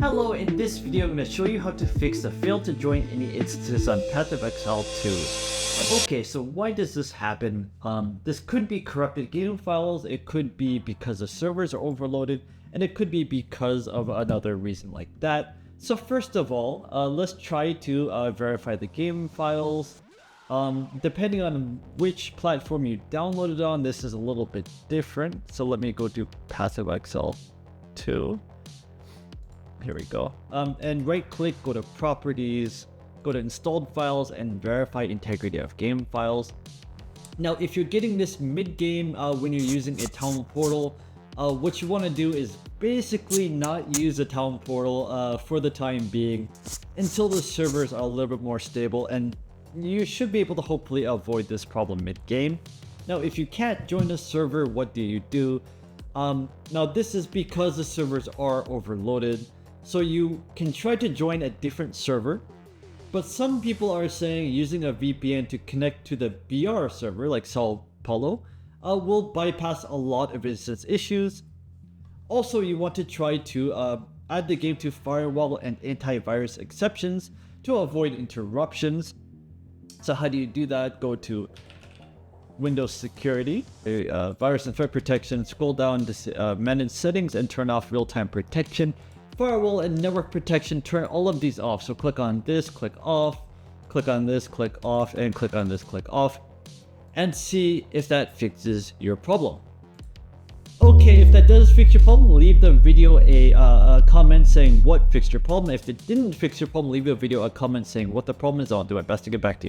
Hello, in this video I'm going to show you how to fix the fail to join any instances on Path of Exile 2. Okay, so why does this happen? This could be corrupted game files, it could be because the servers are overloaded, and it could be because of another reason like that. So first of all, let's try to verify the game files. Depending on which platform you downloaded on, this is a little bit different. So let me go to Path of Exile 2. Here we go. And right click, go to properties, go to installed files and verify integrity of game files. Now, if you're getting this mid-game when you're using a town portal, what you want to do is basically not use a town portal for the time being until the servers are a little bit more stable, and you should be able to hopefully avoid this problem mid-game. Now, if you can't join a server, what do you do? Now, this is because the servers are overloaded. So you can try to join a different server, but some people are saying using a VPN to connect to the BR server like Sao Paulo will bypass a lot of instance issues. Also, you want to try to add the game to firewall and antivirus exceptions to avoid interruptions. So how do you do that? Go to Windows Security, Virus and Threat Protection, scroll down to Manage Settings and turn off real-time protection. Firewall and network protection, turn all of these off. So click on this, click off, click on this, click off, and click on this, click off, and see if that fixes your problem. Okay, if that does fix your problem, leave the video a comment saying what fixed your problem. If it didn't fix your problem, leave the video a comment saying what the problem is. I'll do my best to get back to you.